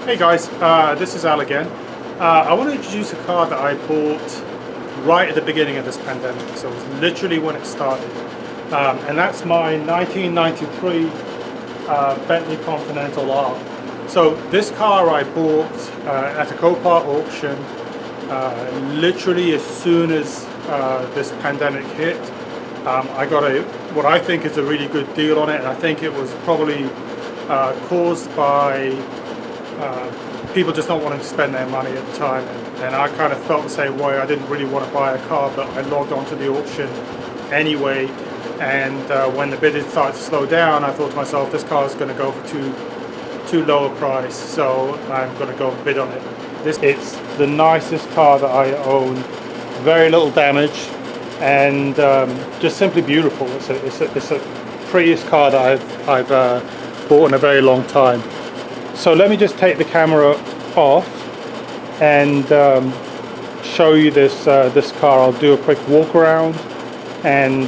Hey guys, this is Al again. I want to introduce a car that I bought right at the beginning of this pandemic, so it was literally when it started. And that's my 1993 Bentley Continental R. So this car I bought at a Copart auction literally as soon as this pandemic hit. I got what I think is a really good deal on it, and I think it was probably caused by people just not wanting to spend their money at the time, and I kind of felt the same way. I didn't really want to buy a car, but I logged onto the auction anyway, and when the bidding started to slow down, I thought to myself, this car is going to go for too low a price, so I'm going to go bid on it. It's the nicest car that I own, very little damage, and just simply beautiful. It's the prettiest car that I've bought in a very long time. So let me just take the camera off and show you this car. I'll do a quick walk around, and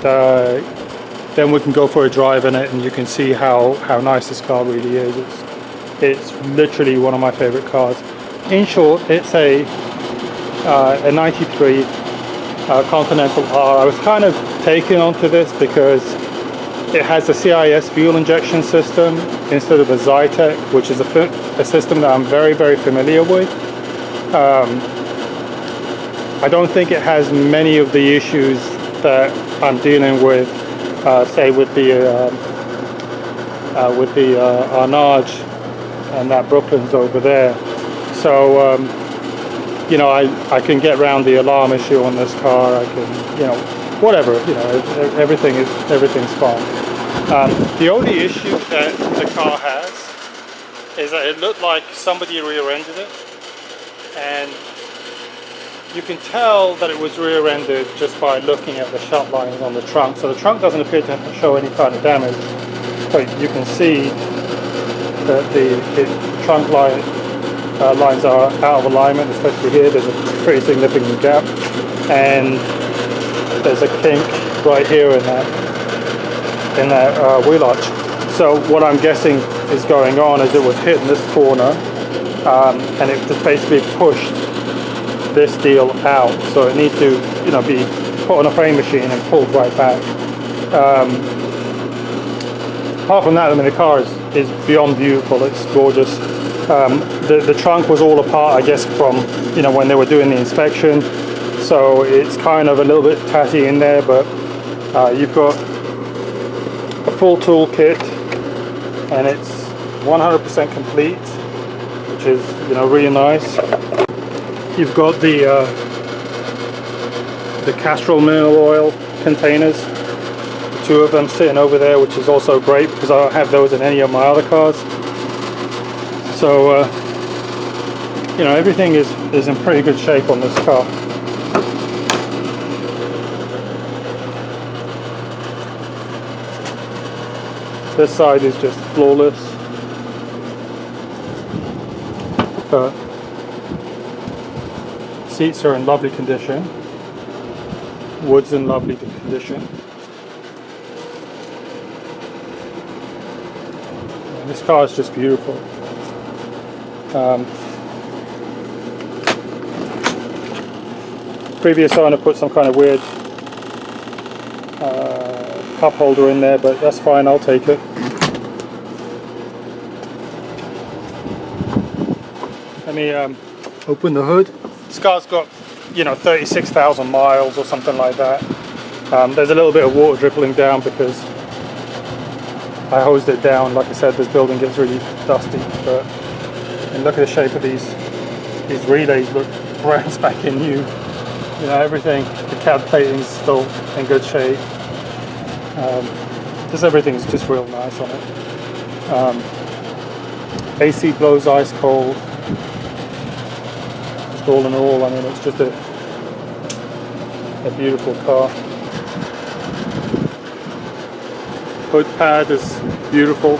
then we can go for a drive in it, and you can see how nice this car really is. It's literally one of my favorite cars. In short, it's a 93 Continental R. I was kind of taken onto this because it has a CIS fuel injection system instead of a Zytec, which is a system that I'm very, very familiar with. I don't think it has many of the issues that I'm dealing with, say with the Arnage and that Brooklyn's over there. So you know, I can get around the alarm issue on this car. I can, you know, whatever, you know, everything's fine. The only issue that the car has is that it looked like somebody rear-ended it, and you can tell that it was rear-ended just by looking at the shut lines on the trunk. So the trunk doesn't appear to show any kind of damage, but you can see that the trunk lines are out of alignment, especially here. There's a pretty significant gap, and there's a kink right here in that wheel arch. So what I'm guessing is going on is it was hitting this corner, and it just basically pushed this deal out. So it needs to, you know, be put on a frame machine and pulled right back. Apart from that, I mean, the car is beyond beautiful. It's gorgeous. The trunk was all apart, I guess, from, you know, when they were doing the inspection. So it's kind of a little bit tatty in there, but you've got a full tool kit, and it's 100% complete, which is, you know, really nice. You've got the Castrol mineral oil containers, the two of them sitting over there, which is also great because I don't have those in any of my other cars. So you know, everything is in pretty good shape on this car. This side is just flawless. Seats are in lovely condition. Wood's in lovely condition. And this car is just beautiful. Previous owner put some kind of weird cup holder in there, but that's fine, I'll take it. Let me open the hood. This car's got, you know, 36,000 miles or something like that. There's a little bit of water dribbling down because I hosed it down. Like I said, this building gets really dusty, but and look at the shape of these relays. Look brand spanking new. You know, everything, the cab plating's still in good shape. Just everything's just real nice on it. AC blows ice cold. Just all in all, I mean, it's just a beautiful car. Hood pad is beautiful.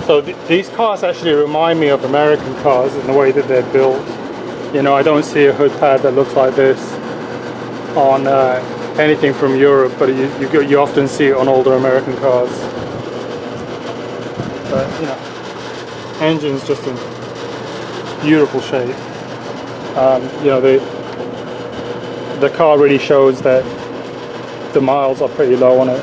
So these cars actually remind me of American cars in the way that they're built. You know, I don't see a hood pad that looks like this on anything from Europe, but you often see it on older American cars. But you know, Engine's just in beautiful shape. You know, the car really shows that the miles are pretty low on it.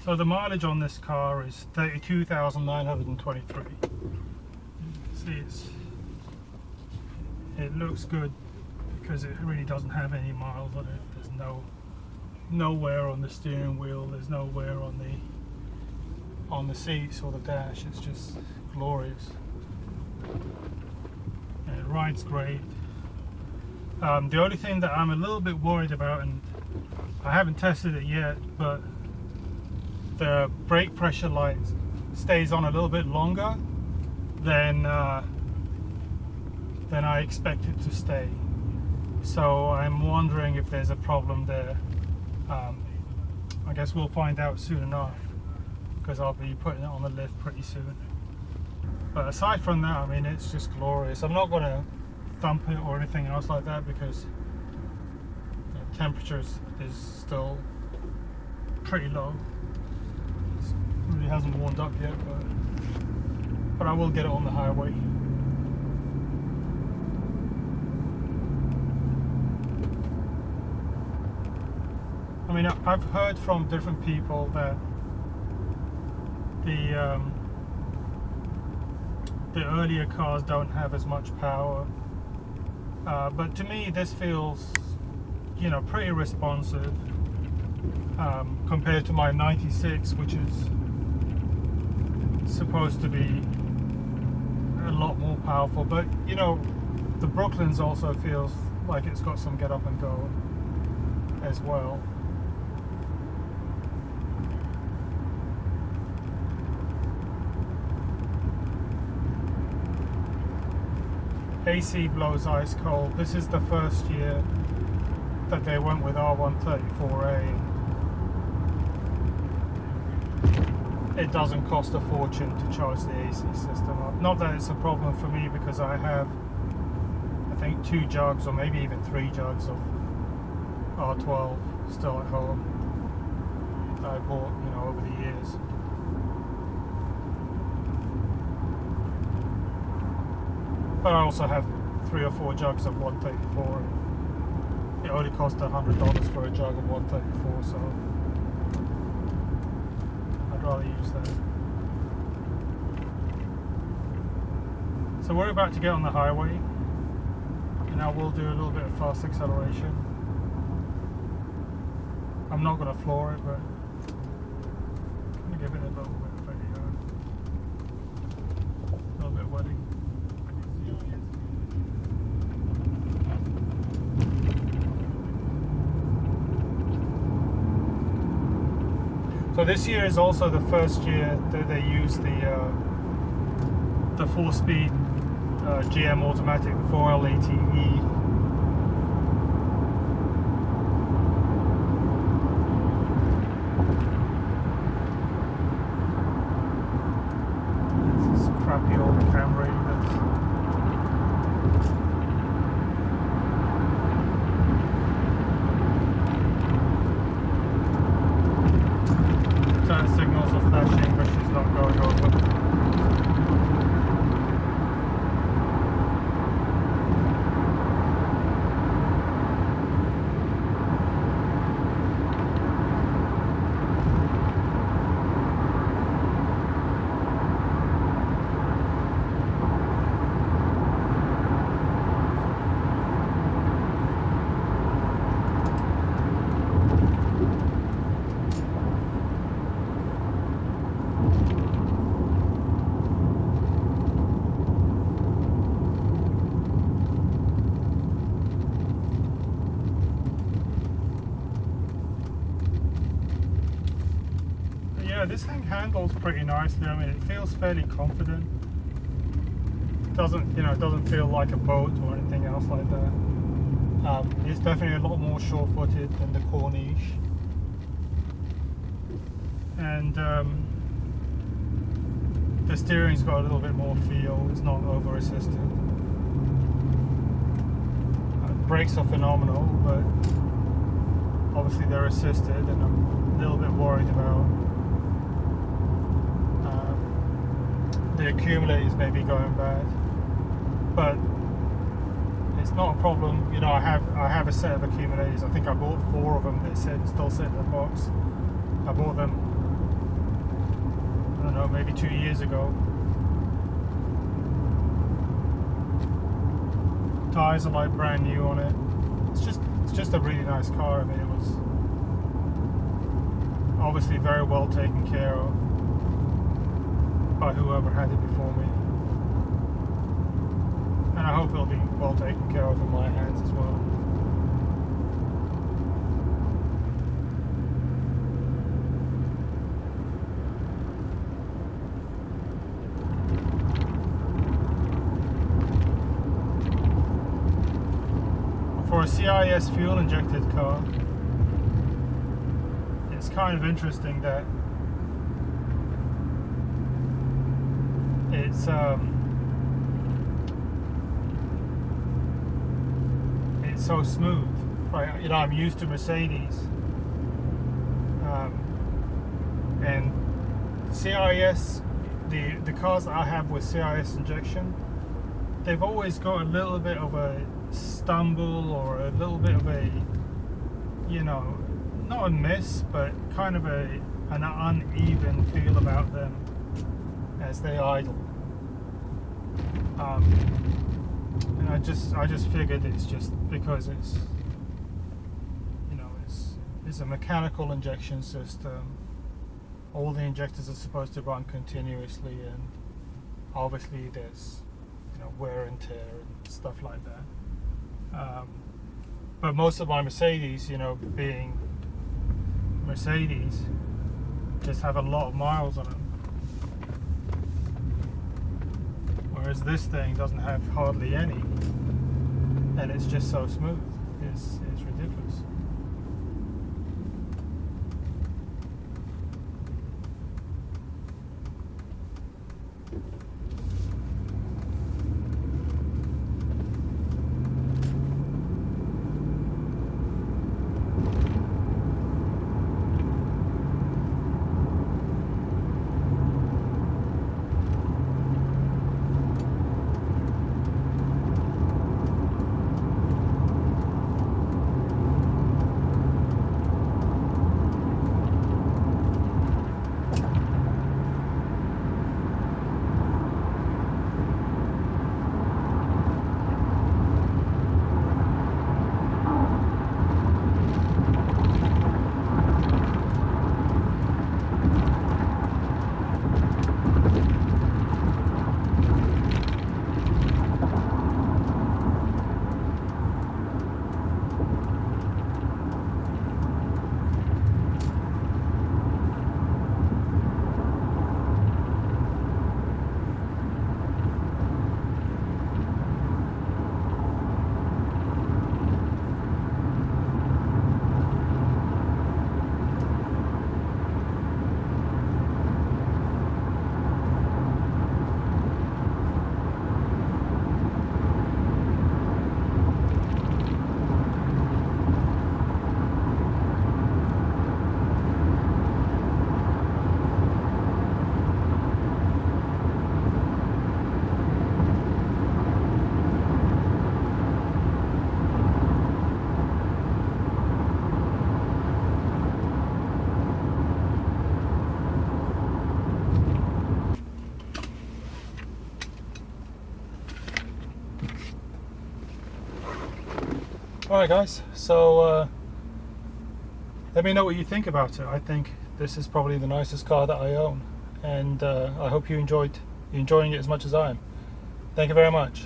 So the mileage on this car is 32,923. See, it looks good because it really doesn't have any miles on it. There's no wear on the steering wheel. There's no wear on the seats or the dash. It's just glorious. And it rides great. The only thing that I'm a little bit worried about, and I haven't tested it yet, but the brake pressure light stays on a little bit longer than I expect it to stay. So I'm wondering if there's a problem there. I guess we'll find out soon enough, because I'll be putting it on the lift pretty soon. But aside from that, I mean, it's just glorious. I'm not going to thump it or anything else like that, because the temperature is still pretty low. It really hasn't warmed up yet, but I will get it on the highway. I mean, I've heard from different people that the earlier cars don't have as much power, but to me this feels, you know, pretty responsive compared to my 96, which is supposed to be a lot more powerful. But you know, the Brooklyn's also feels like it's got some get up and go as well. AC blows ice cold. This is the first year that they went with R134A. It doesn't cost a fortune to charge the AC system up. Not that it's a problem for me, because I have, I think, 2 jugs or maybe even 3 jugs of R12 still at home that I bought, you know, over the years. But I also have 3 or 4 jugs of 134. It only cost $100 for a jug of 134, so I'd rather use that. So we're about to get on the highway, and I will do a little bit of fast acceleration. I'm not going to floor it, but I'm going to give it a little bit of a little bit of wedding. So this year is also the first year that they use the 4-speed GM automatic, the 4LATE. This is crappy old Camry. Turn signals are flashing, but she's not going over. this thing handles pretty nicely. I mean, it feels fairly confident. Doesn't, it doesn't feel like a boat or anything else like that. It's definitely a lot more sure-footed than the Corniche. And the steering's got a little bit more feel. It's not over-assisted. Brakes are phenomenal, but obviously they're assisted, and I'm a little bit worried about the accumulators maybe going bad. But it's not a problem. I have a set of accumulators. I think I bought 4 of them. They still sit in the box. I bought them, I don't know, maybe 2 years ago. Tires are like brand new on it. It's just a really nice car. I mean, it was obviously very well taken care of by whoever had it before me, and I hope it'll be well taken care of in my hands as well. For a CIS fuel injected car, it's kind of interesting that it's so smooth, right? I'm used to Mercedes, and CIS, the cars that I have with CIS injection, they've always got a little bit of a stumble or a little bit of a, not a miss, but kind of an uneven feel about them as they idle. And I just figured it's just because it's a mechanical injection system. All the injectors are supposed to run continuously, and obviously there's wear and tear and stuff like that. But most of my Mercedes, being Mercedes, just have a lot of miles on them. Whereas this thing doesn't have hardly any, and it's just so smooth. It's ridiculous. Alright guys, so let me know what you think about it. I think this is probably the nicest car that I own, and I hope you're enjoying it as much as I am. Thank you very much.